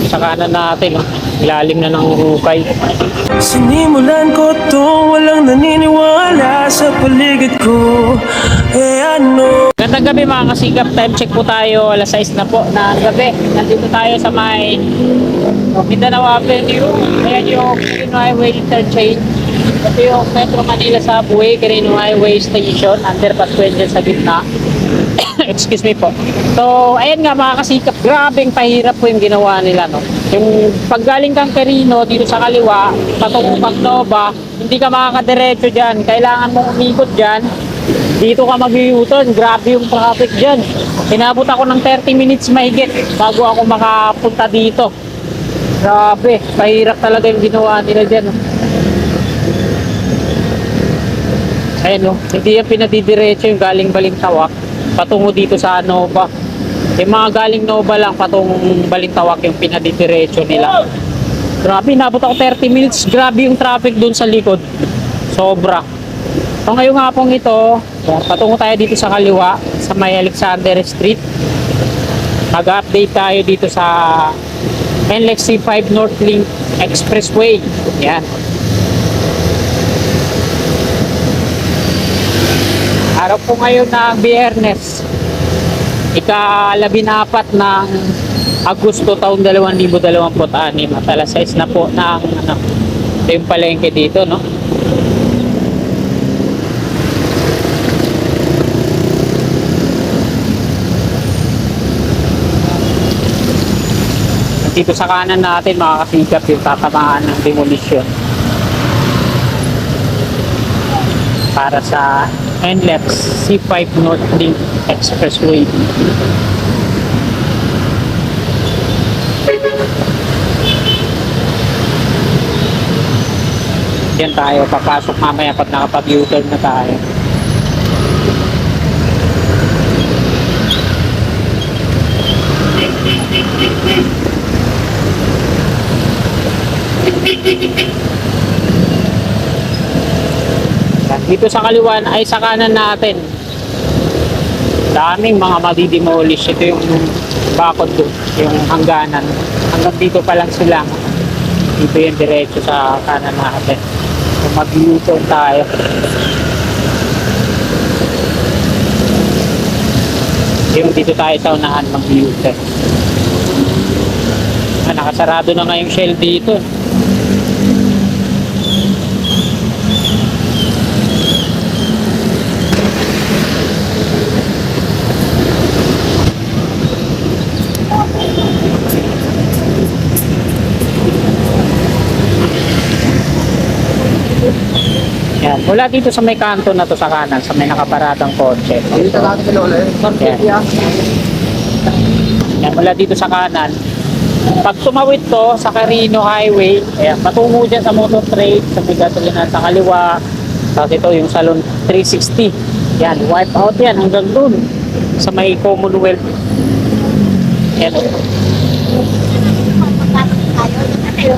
Dito sa kanan natin, ilalim na ng hukay. Sinimulan ko to, walang naniniwala sa paligid ko. Ano? Gandang gabi mga kasigap, time check po tayo, alas 6 na po na gabi. Nandito tayo sa may Mindanao Avenue. Ayan yung Quirino Highway Interchange. Ito yung Metro Manila Subway, Quirino Highway Station, underpass po yan sa gitna. Excuse me po. So, ayan nga mga kasikap, grabeng pahirap po yung ginawa nila, no? Yung paggaling kang Quirino dito sa kaliwa, patungong Nova, hindi ka makakadiretso dyan. Kailangan mong umikot dyan. Dito ka mag-u-turn. Grabe yung traffic dyan. Inabot ako ng 30 minutes mahigit bago ako makapunta dito. Grabe, pahirap talaga yung ginawa nila dyan, no? Ayan, no? Hindi yan pinadidiretso yung galing Balintawak patungo dito sa Nova. Yung mga galing Nova lang patungong Balintawak yung pinadidiretso nila. Grabe, nabot ako 30 minutes. Grabe yung traffic dun sa likod. Sobra. So ngayong hapong ito, patungo tayo dito sa kaliwa sa may Alexander Street. Mag-update tayo dito sa NLEX C5 Northlink Expressway. Yan. Araw po ngayon ng Biyernes, ika-14 ng Agosto taong 2026 at alas 6 na po ng ito yung palengke dito, no? Dito sa kanan natin makakasigap yung tatamaan ng demolition para sa NLEX C5 Northlink Expressway. Yan tayo, papasok mamaya pag nakapag-U-turn na tayo. Dito sa kaliwan ay sa kanan natin, daming mga madidemolish. Ito yung bakod doon, yung hangganan. Hanggang dito pa lang sila. Dito yung diretso sa kanan natin. So mag-U-turn tayo. Yung dito tayo sa unahan mag-U-turn. Nakasarado na nga yung shell dito. Yan. Mula dito sa may kanto na to sa kanan, sa may nakaparadang kotse. Yan. Yan. Mula dito sa kanan, pag tumawid to sa Quirino Highway, ayan, patungo dyan sa Motor Trade, sa Bigatolinan sa kaliwa. Tapos ito yung Salon 360. Yan, wipe out yan hanggang dun sa may Commonwealth. Yan.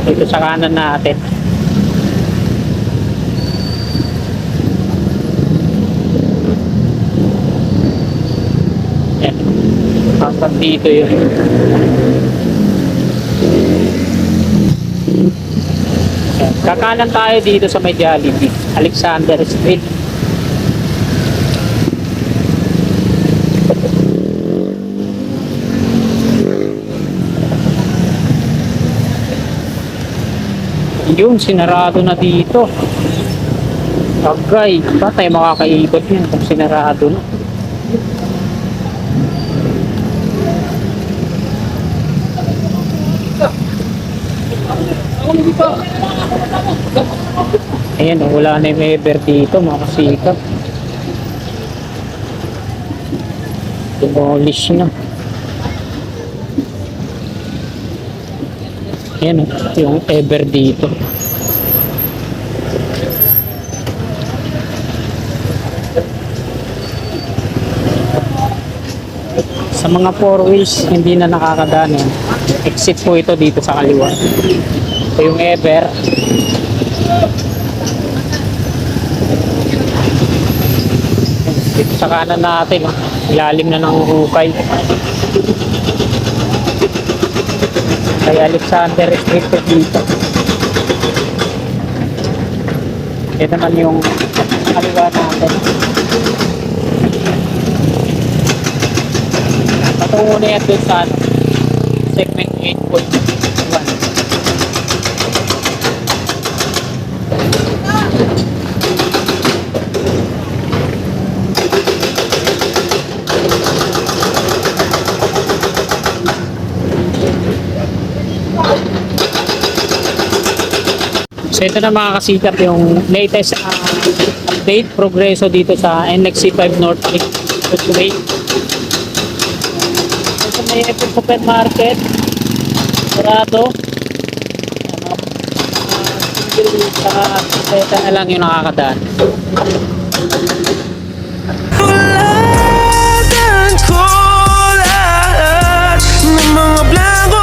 Dito sa kanan natin. Yan. Hanggang dito yun. Yan. Kakanan tayo dito sa may Jollibee, Alexander Street. Yun, sinarado na dito. Agay, ba tayo makakaikot yan kung sinarado na? Ayan, wala na yung ever dito, mga kasikap. Demolish na. Ayan, yung ever dito. Sa mga four wheels, hindi na nakakadaan. Exit po ito dito sa kaliwa. Ito yung ever. Dito sa kanan natin, ilalim na ng hukay. kay Alexander restricted dito. Yan naman yung kaliwa natin. Patungo na yan dun sa segment 8.1. So ito na mga kasikap yung latest update, progreso dito sa NXC5 North Expressway. Ito may Epic Supermarket, sarado. Ito na lang yung nakakadaan. Tulatan ko lahat ng mga blanco